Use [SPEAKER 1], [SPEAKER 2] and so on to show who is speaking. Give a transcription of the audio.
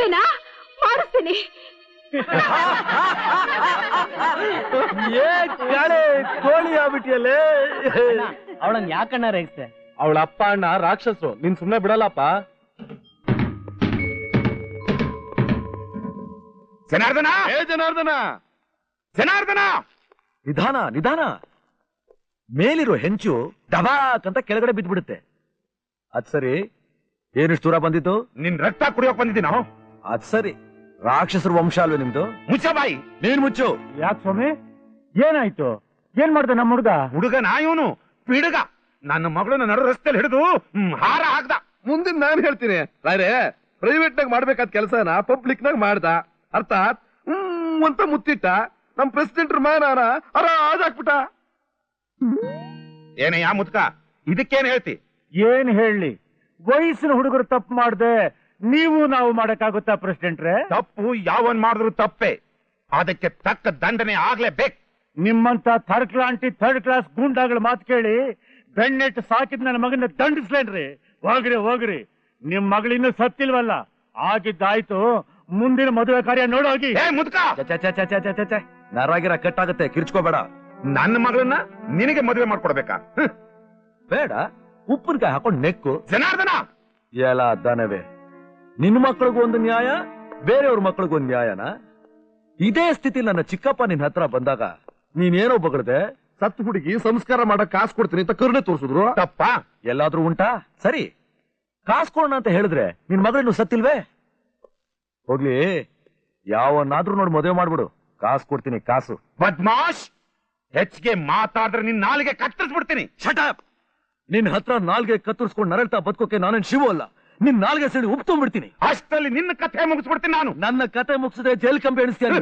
[SPEAKER 1] ಮದ್ವೆನಾ ಮಾಡಿಸ್ತೀನಿ.
[SPEAKER 2] ಕೋಳಿ ಆಗ್ಬಿಟ್ಟಿಯಲ್ಲೇ.
[SPEAKER 3] ಅವಳನ್ನ ಯಾಕಣ್ಣ ರೇಗಿಸ್ತೆ?
[SPEAKER 2] ಅವಳ ಅಪ್ಪ ಅಣ್ಣ ರಾಕ್ಷಸರು, ನೀನ್ ಸುಮ್ನೆ ಬಿಡಲ್ಲಪ್ಪ.
[SPEAKER 4] ಜನಾರ್ದನ,
[SPEAKER 2] ಜನಾರ್ದನ,
[SPEAKER 4] ಜನಾರ್ದನ,
[SPEAKER 5] ನಿಧಾನ ನಿಧಾನ. ಮೇಲಿರೋ ಹೆಂಚು ಡಬಾಕ್ ಅಂತ ಕೆಳಗಡೆ ಬಿದ್ದ್ಬಿಡುತ್ತೆ. ಅದ್ ಸರಿ, ಏನಿಷ್ಟು ದೂರ ಬಂದಿತ್ತು?
[SPEAKER 4] ನಿನ್ ರಕ್ತ ಕುಡಿಯೋಕ್ ಬಂದಿದ್ದೀ ನಾವು.
[SPEAKER 5] ಅದ್ ಸರಿ, ರಾಕ್ಷಸರ ವಂಶ ಅಲ್ವೇ ನಿಮ್ದು?
[SPEAKER 4] ಮುಚ್ಚ ಬಾಯಿ.
[SPEAKER 5] ನೀನ್ ಮುಚ್ಚು.
[SPEAKER 2] ಯಾಕೆ ಸ್ವಾಮಿ, ಏನಾಯ್ತು? ಏನ್ ಮಾಡ್ದ ನಮ್ಮ
[SPEAKER 4] ಹುಡುಗ ನಾ ಇವನು ಪಿಡುಗ. ನನ್ನ ಮಗಳನ್ನ ನಡು ರಸ್ತೆಯಲ್ಲಿ ಹಿಡಿದು ಹಾರ ಹಾಕ್ದ.
[SPEAKER 2] ಮುಂದಿನ ನಾನು ಹೇಳ್ತೀನಿ. ಪ್ರೈವೇಟ್ ನಾಗ ಮಾಡ್ಬೇಕಾದ ಕೆಲಸನ ಪಬ್ಲಿಕ್ ನಾಗ ಮಾಡ್ದ. ಅರ್ಥಾತ್ ಅಂತ ಮುತ್ತಿಟ್ಟ. ನಮ್ ಪ್ರೆಸಿಡೆಂಟ್ ಮಾನಾನ ಹಾಕ್ಬಿಟ್ಟ.
[SPEAKER 4] ಏನಯ್ಯ ಮುತ್ಕ, ಇದಕ್ಕೇನ್ ಹೇಳ್ತಿ?
[SPEAKER 2] ಏನ್ ಹೇಳಿ, ವಯಸ್ಸಿನ ಹುಡುಗರು ತಪ್ಪು ಮಾಡ್ದೆ ನೀವು ನಾವು ಮಾಡಕ್ಕಾಗುತ್ತಾ ಪ್ರೆಸಿಡೆಂಟ್ರೆ?
[SPEAKER 4] ತಪ್ಪು ಯಾವನ್ ಮಾಡಿದ್ರು ತಪ್ಪೆ, ಅದಕ್ಕೆ ತಕ್ಕ ದಂಡನೆ ಆಗ್ಲೇಬೇಕು.
[SPEAKER 2] ನಿಮ್ಮಂತ ಥರ್ಡ್ ಕ್ಲಾಸ್ ಗೂಂಡಾಗಳ ಮಾತು ಕೇಳಿ ಬೆಣ್ಣೆಟ್ಟು ಸಾಕಿದ್ ನನ್ನ ಮಗನ ದಂಡಿಸ್ಲೇನ್ರಿ. ಹೋಗ್ರಿ, ನಿಮ್ ಮಗಳಿನ್ನೂ ಸತ್ತಿಲ್ವಲ್ಲ, ಆಗಿದ್ದಾಯ್ತು. ಮುಂದಿನ ಮದುವೆ ಕಾರ್ಯ ನೋಡೋಗಿ.
[SPEAKER 4] ಮುದ್ಕ,
[SPEAKER 5] ನರವಾಗಿರ ಕಟ್ಟಾಗತ್ತೆ, ಕಿರ್ಚ್ಕೋಬೇಡ.
[SPEAKER 4] ನನ್ನ ಮಗಳನ್ನ ನಿನಗೆ ಮದುವೆ ಮಾಡ್ಕೊಡ್ಬೇಕಾ?
[SPEAKER 5] ಬೇಡ, ಉಪ್ಪಿನಕಾಯಿ ಹಾಕೊಂಡ್ ನೆಕ್ಕು.
[SPEAKER 4] ಜನಾರ್ದನ,
[SPEAKER 5] ಎಲ್ಲ ದನವೇ, ನಿನ್ ಮಕ್ಕಳಿಗೂ ಒಂದು ನ್ಯಾಯ, ಬೇರೆಯವ್ರ ಮಕ್ಕಳಿಗೂ ಒಂದು ನ್ಯಾಯನ? ಇದೇ ಸ್ಥಿತಿ ನನ್ನ ಚಿಕ್ಕಪ್ಪ ನಿನ್ ಹತ್ರ ಬಂದಾಗ ನೀನೇನೋ ಬಗಳ್ದೆ,
[SPEAKER 2] ಸತ್ತು ಹುಡುಗಿ ಸಂಸ್ಕಾರ ಮಾಡಕ್ ಕಾಸು ಕೊಡ್ತೀನಿ ಅಂತ ಕರುಣೆ ತೋರಿಸಿದ್ರು.
[SPEAKER 4] ತಪ್ಪ
[SPEAKER 5] ಎಲ್ಲಾದ್ರೂ ಉಂಟಾ? ಸರಿ, ಕಾಸು ಕೊಡೋಣ ಅಂತ ಹೇಳಿದ್ರೆ ನಿನ್ ಮಗಳಿನ್ನು ಸತ್ತಿಲ್ವೇ? ಹೋಗ್ಲಿ, ಯಾವನ್ನಾದ್ರೂ ನೋಡಿ ಮದುವೆ ಮಾಡ್ಬಿಡು, ಕಾಸು ಕೊಡ್ತೀನಿ, ಕಾಸು.
[SPEAKER 4] ಬದ್ಮಾಶ್, ಹೆಚ್ಚಿಗೆ ಮಾತಾಡಿದ್ರೆ ನಿನ್ ನಾಲಿಗೆ ಕತ್ತರಿಸ್ಬಿಡ್ತೀನಿ.
[SPEAKER 5] ಶಟಪ್! ನಿನ್ ಹತ್ರ ನಾಲ್ಗೆ ಕತ್ತರಿಸ್ಕೊಂಡು ನರಳ್ತಾ ಬದುಕೋಕೆ ನಾನೇನ್ ಶಿವು ಅಲ್ಲ. ನಿನ್ ನಾಲ್ಗೆ ಸಿಡಿ ಉಪ್ಕೊಂಡ್ಬಿಡ್ತೀನಿ.
[SPEAKER 4] ಅಷ್ಟರಲ್ಲಿ ನಿನ್ನ ಕಥೆ ಮುಗಿಸ್ಬಿಡ್ತೀನಿ ನಾನು.
[SPEAKER 5] ನನ್ನ ಕತೆ ಮುಗಿಸಿದ್ರೆ ಜೈಲ್ ಕಂಬಿ ಎಣಿಸ್ತೀನಿ.